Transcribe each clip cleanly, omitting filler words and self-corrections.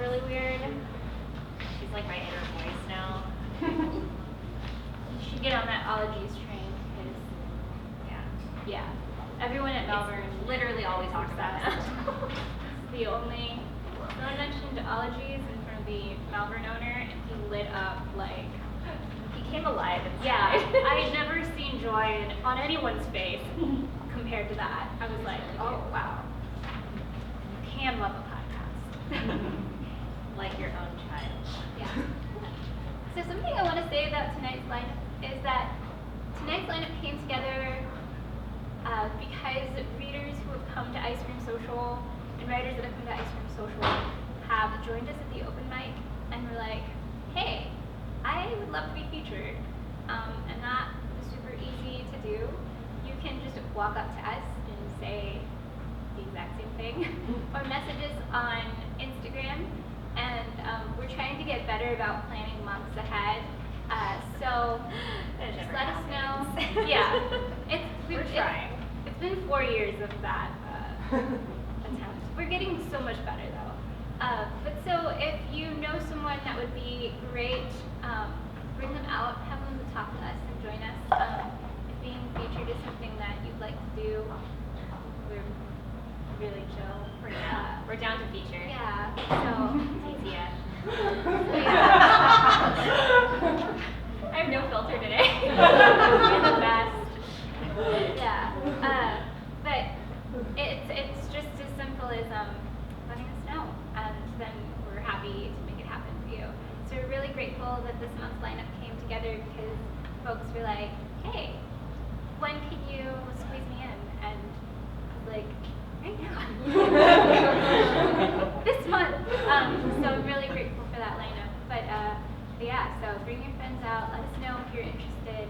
really weird. She's like my inner voice now. You should get on that ologies train because, yeah, everyone at Malvern literally all we talk about. It's the only. Someone mentioned ologies in front of the Malvern owner, and he lit up like. He came alive inside. Yeah, I had never seen joy on anyone's face compared to that. I was like, oh wow, you can love a podcast. Like your own child. Yeah. So something I want to say about tonight's lineup is that tonight's lineup came together because readers who have come to Ice Cream Social and writers that have come to Ice Cream Social have joined us at the open mic and were like, hey, I would love to be featured. And that was super easy to do. You can just walk up to us and say the exact same thing or message us on Instagram. And we're trying to get better about planning months ahead. So just let us know. Yeah, we're trying. It's been 4 years of that attempt. We're getting so much better though. But so if you know someone that would be great, bring them out, have them talk to us and join us. If being featured is something that you'd like to do, we're really chill. We're down to feature. Yeah, so easier. I have no filter today. You're the best. Yeah. But it's just as simple as letting us know, and then we're happy to make it happen for you. So we're really grateful that this month's lineup came together because folks were like, hey, when can you squeeze me in? And I was like, right now. This month. So I'm really grateful for that lineup. But yeah, so bring your friends out. Let us know if you're interested.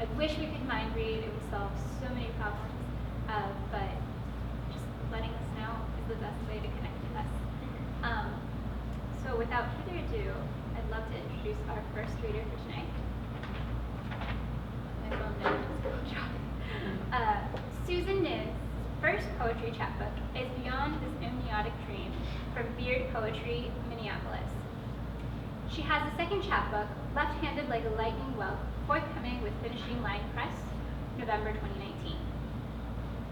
I wish we could mind read. It would solve so many problems. But just letting us know is the best way to connect with us. So without further ado, I'd love to introduce our first reader for tonight. My phone note is going to drop. Susan Niz's first poetry chapbook is Beyond This Amniotic Dream from Beard Poetry, Minneapolis. She has a second chapbook, Left-Handed Like a Lightning Whelp, forthcoming with Finishing Line Press, November 2019.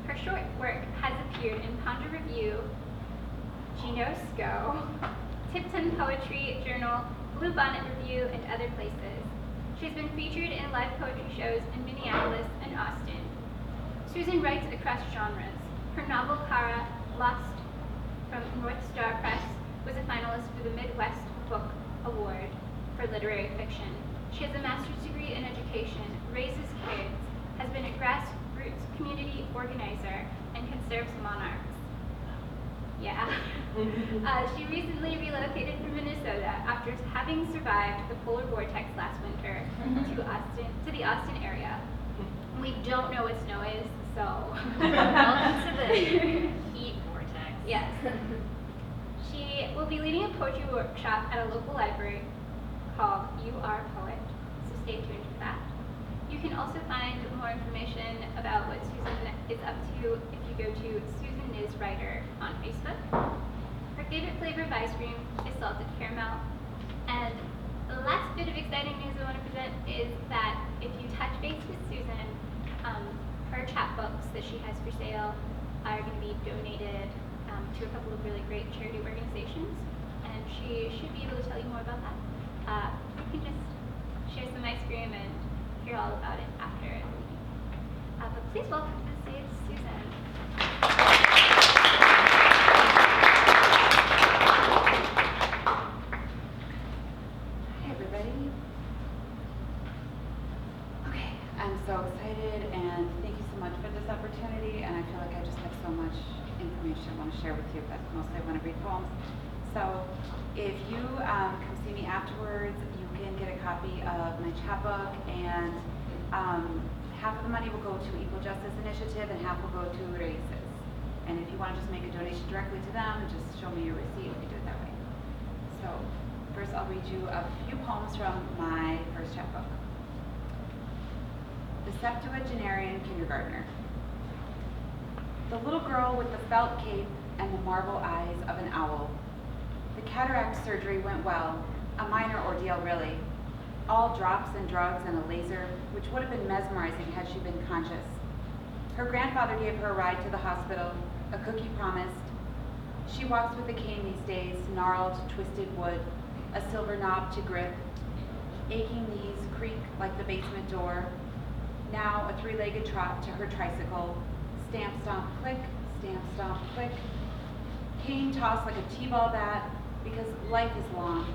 Her short work has appeared in Ponder Review, Genosco, Tipton Poetry Journal, Blue Bonnet Review, and other places. She's been featured in live poetry shows in Minneapolis and Austin. Susan writes across genres. Her novel, Kara, Lost from North Star Press, was a finalist for the Midwest Book Award for literary fiction. She has a master's degree in education, raises kids, has been a grassroots community organizer, and conserves monarchs. Yeah. She recently relocated from Minnesota after having survived the polar vortex last winter to the Austin area. We don't know what snow is, so welcome to the heat vortex. Yes. She will be leading a poetry workshop at a local library called You Are a Poet, so stay tuned for that. You can also find more information about what Susan is up to if you go to Susan Niz Writer on Facebook. Her favorite flavor of ice cream is salted caramel. And the last bit of exciting news I want to present is that if you touch base with Susan, her chapbooks that she has for sale are going to be donated to a couple of really great charity organizations, and she should be able to tell you more about that. You can just share some ice cream and hear all about it after. But please welcome to the stage Susan. Hi everybody. Okay, I'm so excited and thank you so much for this opportunity, and I feel like I just have so much information I want to share with you, but mostly I want to read poems. So if you come see me afterwards, you can get a copy of my chapbook, and half of the money will go to Equal Justice Initiative and half will go to RAICES. And if you want to just make a donation directly to them, just show me your receipt, we can do it that way. So first I'll read you a few poems from my first chapbook. The Septuagenarian Kindergartner. The little girl with the felt cape and the marble eyes of an owl The cataract surgery went well, a minor ordeal really. All drops and drugs and a laser, which would have been mesmerizing had she been conscious. Her grandfather gave her a ride to the hospital, a cookie promised. She walks with a cane these days, gnarled, twisted wood, a silver knob to grip. Aching knees creak like the basement door. Now a three-legged trot to her tricycle. Stamp, stomp, click, stamp, stomp, click. Cane tossed like a t-ball bat because life is long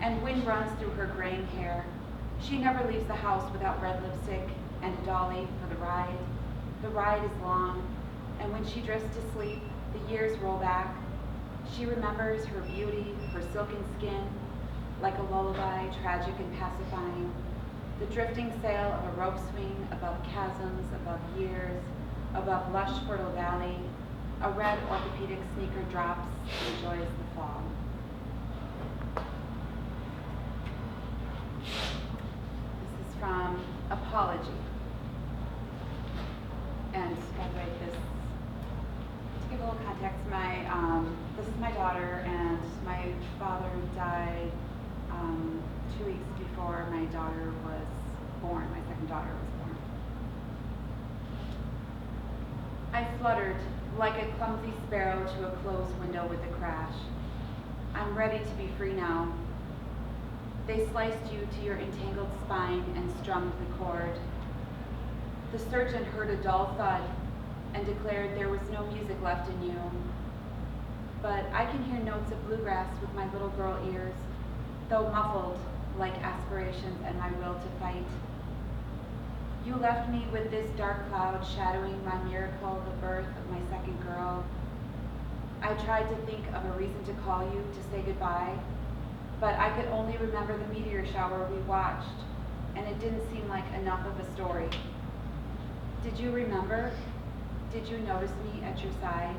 and wind runs through her graying hair. She never leaves the house without red lipstick and a dolly for the ride. The ride is long, and when she drifts to sleep, the years roll back. She remembers her beauty, her silken skin, like a lullaby, tragic and pacifying. The drifting sail of a rope swing above chasms, above years, above lush fertile valley. A red orthopedic sneaker drops, enjoys the fall. This is from Apology. And by the way, this, to give a little context, this is my daughter, and my father died 2 weeks before my daughter was born, my second daughter was born. I fluttered like a clumsy sparrow to a closed window with a crash. I'm ready to be free now. They sliced you to your entangled spine and strummed the cord. The surgeon heard a dull thud and declared there was no music left in you. But I can hear notes of bluegrass with my little girl ears, though muffled like aspirations and my will to fight. You left me with this dark cloud shadowing my miracle, the birth of my second girl. I tried to think of a reason to call you to say goodbye, but I could only remember the meteor shower we watched, and it didn't seem like enough of a story. Did you remember? Did you notice me at your side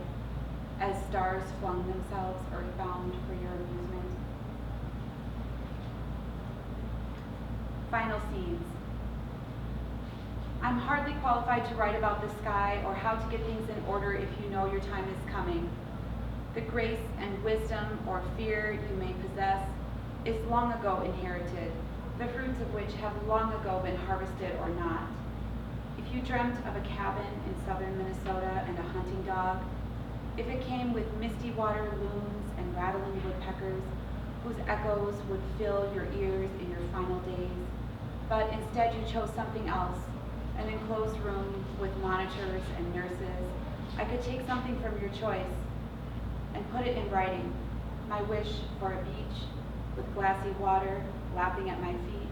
as stars flung themselves earthbound for your amusement? Final scenes. I'm hardly qualified to write about the sky or how to get things in order if you know your time is coming. The grace and wisdom or fear you may possess is long ago inherited, the fruits of which have long ago been harvested or not. If you dreamt of a cabin in southern Minnesota and a hunting dog, if it came with misty water loons and rattling woodpeckers whose echoes would fill your ears in your final days, but instead you chose something else, an enclosed room with monitors and nurses, I could take something from your choice and put it in writing, my wish for a beach with glassy water lapping at my feet.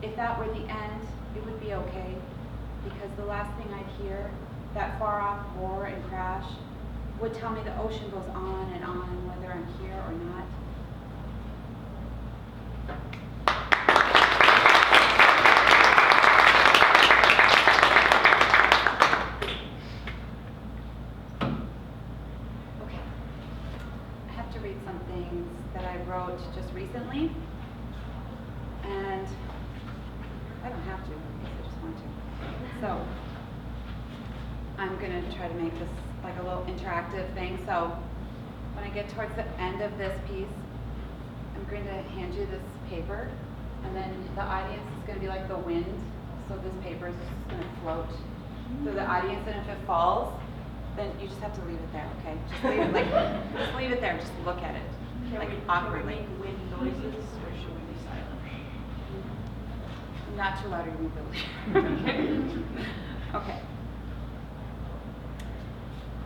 If that were the end, it would be okay, because the last thing I'd hear, that far-off roar and crash, would tell me the ocean goes on and on, whether I'm here or not. Okay. I have to read some things that I wrote just recently, and I don't have to, I just want to. So, I'm going to try to make this like a little interactive thing. So, when I get towards the end of this piece, I'm going to hand you this paper, and then the audience is going to be like the wind. So this paper is just going to float through the audience, and if it falls, then you just have to leave it there, okay? Just leave it just leave it there. Just look at it, awkwardly. Can we make wind noises, or should we be silent? Not too loud or you will be. Okay.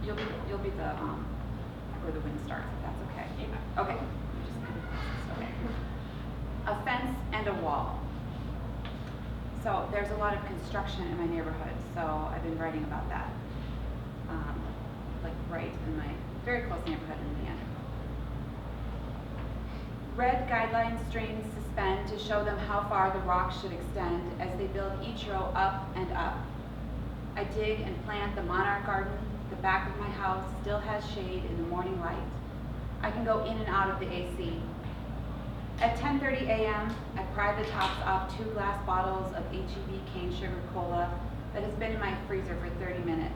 You'll be the where the wind starts, if that's okay. Yeah. Okay. Okay. A fence and a wall. So there's a lot of construction in my neighborhood, so I've been writing about that. Like right in my very close neighborhood in Leander. Red guideline strings suspend to show them how far the rocks should extend as they build each row up and up. I dig and plant the monarch garden. The back of my house still has shade in the morning light. I can go in and out of the AC. At 10:30 a.m., I pry the tops off 2 glass bottles of H-E-B cane sugar cola that has been in my freezer for 30 minutes.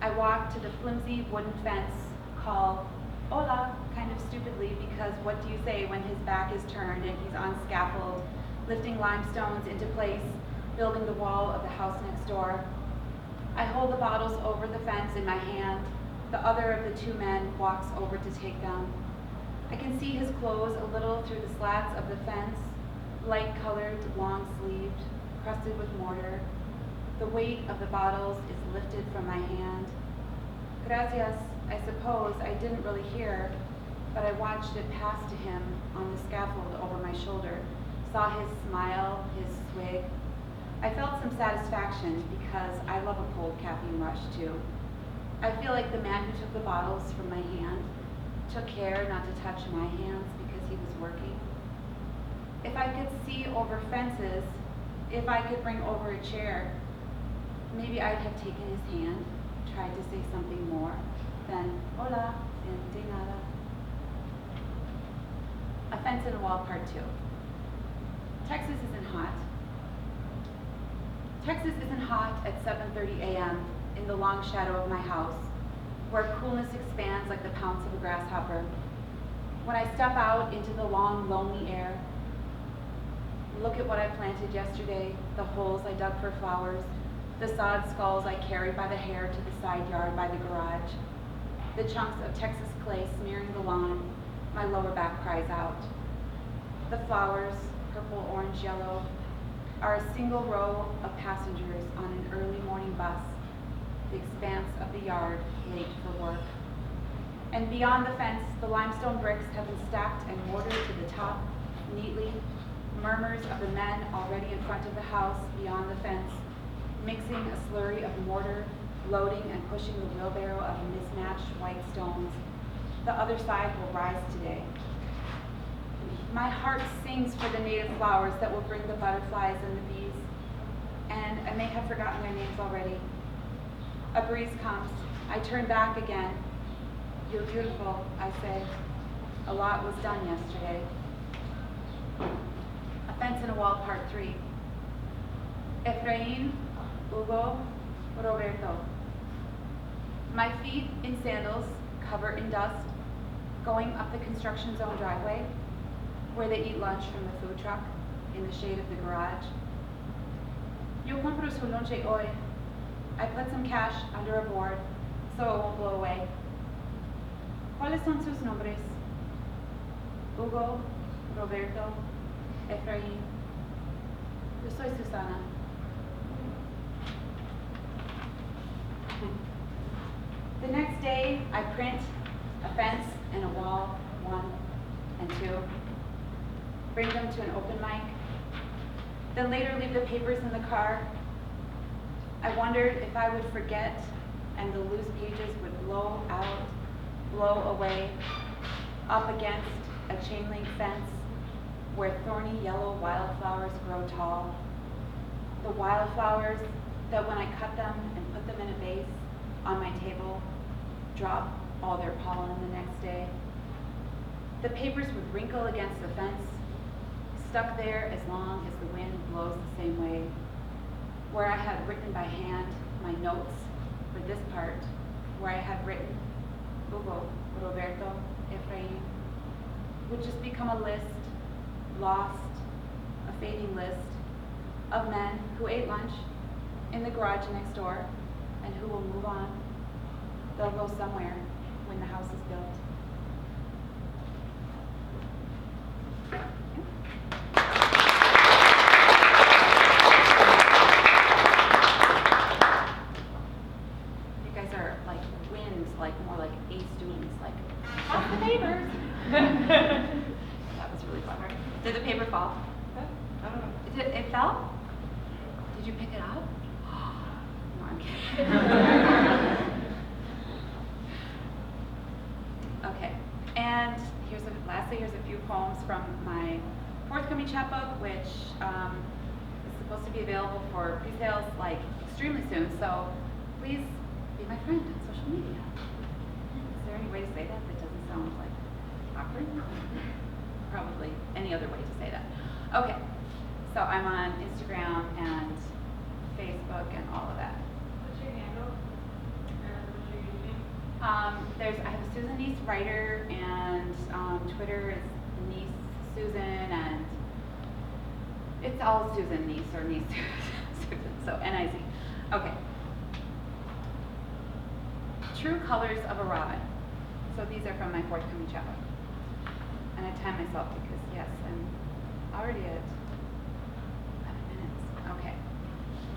I walk to the flimsy wooden fence, call hola, kind of stupidly, because what do you say when his back is turned and he's on scaffold, lifting limestones into place, building the wall of the house next door? I hold the bottles over the fence in my hand. The other of the two men walks over to take them. I can see his clothes a little through the slats of the fence, light-colored, long-sleeved, crusted with mortar. The weight of the bottles is lifted from my hand. Gracias, I suppose I didn't really hear, but I watched it pass to him on the scaffold over my shoulder, saw his smile, his swig. I felt some satisfaction because I love a cold caffeine rush too. I feel like the man who took the bottles from my hand took care not to touch my hands because he was working. If I could see over fences, if I could bring over a chair, maybe I'd have taken his hand, tried to say something more than hola and de nada. A fence and a wall, part 2. Texas isn't hot. Texas isn't hot at 7:30 a.m. in the long shadow of my house, where coolness expands like the pounce of a grasshopper. When I step out into the long, lonely air, look at what I planted yesterday, the holes I dug for flowers, the sod skulls I carried by the hair to the side yard by the garage, the chunks of Texas clay smearing the lawn, my lower back cries out. The flowers, purple, orange, yellow, are a single row of passengers on an early morning bus, the expanse of the yard late for work. And beyond the fence, the limestone bricks have been stacked and mortared to the top, neatly, murmurs of the men already in front of the house beyond the fence, mixing a slurry of mortar, loading and pushing the wheelbarrow of mismatched white stones. The other side will rise today. My heart sings for the native flowers that will bring the butterflies and the bees, and I may have forgotten their names already. A breeze comes. I turn back again. You're beautiful, I say. A lot was done yesterday. A fence and a wall, part 3. Efrain, Hugo, Roberto. My feet in sandals, covered in dust, going up the construction zone driveway, where they eat lunch from the food truck in the shade of the garage. Yo compro su lonche hoy. I put some cash under a board so it won't blow away. ¿Cuáles son sus nombres? Hugo, Roberto, Efraín. Yo soy Susana. The next day, I print a fence and a wall, 1 and 2. Bring them to an open mic. Then later leave the papers in the car. I wondered if I would forget and the loose pages would blow out, blow away, up against a chain link fence where thorny yellow wildflowers grow tall. The wildflowers that when I cut them and put them in a vase on my table, drop all their pollen the next day. The papers would wrinkle against the fence, stuck there as long as the wind blows the same way. Where I had written by hand my notes for this part, where I had written Hugo, Roberto, Efrain, would just become a list, lost, a fading list, of men who ate lunch in the garage next door and who will move on. They'll go somewhere when the house is built. You guys are like wins, like more like A students, like off the papers. That was really fun. Did the paper fall? I don't know. It fell? Did you pick it up? No, I'm kidding. Okay, and lastly, here's a few poems from my forthcoming chapbook, which is supposed to be available for pre-sales like extremely soon. So please be my friend on social media. Is there any way to say that doesn't sound like awkward? Probably any other way to say that. Okay, so I'm on Instagram and Facebook and all of that. What's your handle? What's your YouTube? I have a Susan Nice writer, and Twitter is Nice Susan, and it's all Susan Nice or Nice Susan, so N-I-Z. Okay. True Colors of a Robin. So these are from my forthcoming chapter. And I time myself because, yes, I'm already at 11 minutes. Okay.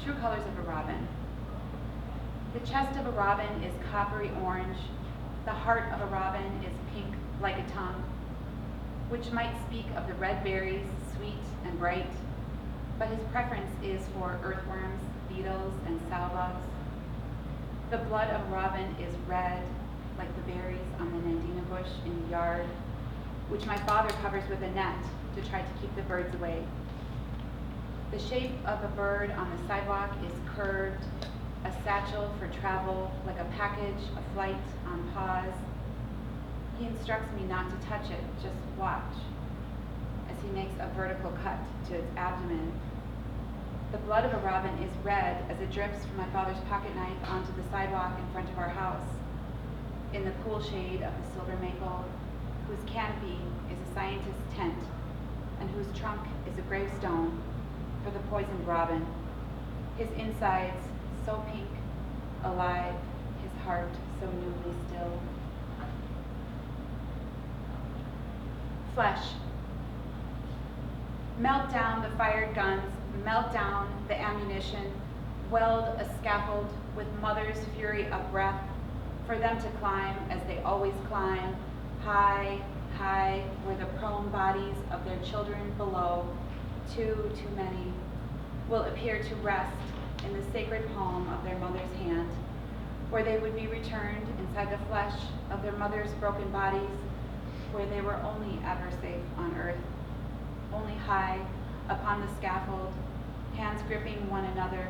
True Colors of a Robin. The chest of a robin is coppery orange. The heart of a robin is pink like a tongue, which might speak of the red berries, sweet and bright, but his preference is for earthworms, beetles, and sow-bugs. The blood of a robin is red, like the berries on the nandina bush in the yard, which my father covers with a net to try to keep the birds away. The shape of a bird on the sidewalk is curved, a satchel for travel, like a package, a flight on pause. He instructs me not to touch it, just watch, as he makes a vertical cut to its abdomen. The blood of a robin is red as it drips from my father's pocket knife onto the sidewalk in front of our house, in the cool shade of the silver maple, whose canopy is a scientist's tent, and whose trunk is a gravestone for the poisoned robin. His insides so pink, alive, his heart so newly still. Flesh. Melt down the fired guns, melt down the ammunition, weld a scaffold with mother's fury of breath, for them to climb as they always climb, high, high, where the prone bodies of their children below, too many, will appear to rest in the sacred palm of their mother's hand, where they would be returned inside the flesh of their mother's broken bodies, where they were only ever safe on earth, only high upon the scaffold, hands gripping one another.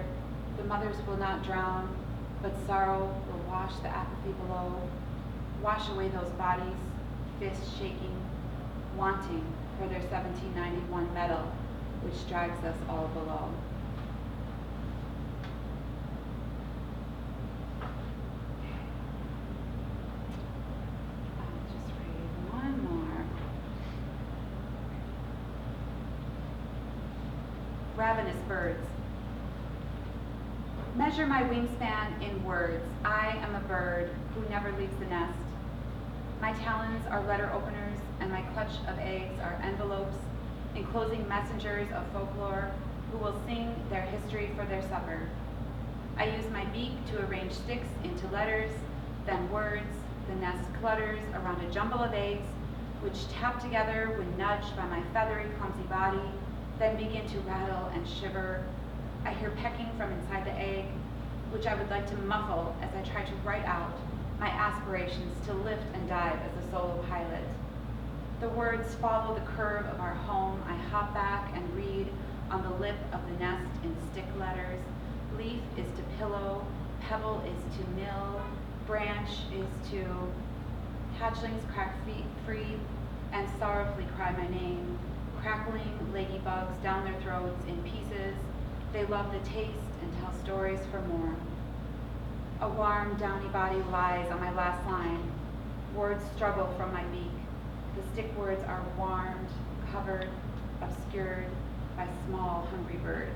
The mothers will not drown, but sorrow will wash the apathy below, wash away those bodies, fists shaking, wanting for their 1791 medal, which drags us all below. I'll just read one more. Ravenous birds. Measure my wingspan in words. I am a bird who never leaves the nest. My talons are letter openers, and my clutch of eggs are envelopes, enclosing messengers of folklore who will sing their history for their supper. I use my beak to arrange sticks into letters, then words. The nest clutters around a jumble of eggs, which tap together when nudged by my feathery, clumsy body, then begin to rattle and shiver. I hear pecking from inside the egg, which I would like to muffle as I try to write out my aspirations to lift and dive as a solo pilot. The words follow the curve of our home. I hop back and read on the lip of the nest in stick letters. Leaf is to pillow, pebble is to mill, branch is to... Hatchlings crack free and sorrowfully cry my name, crackling ladybugs down their throats in pieces. They love the taste and tell stories for more. A warm, downy body lies on my last line. Words struggle from my beak. The stick words are warmed, covered, obscured by small, hungry birds.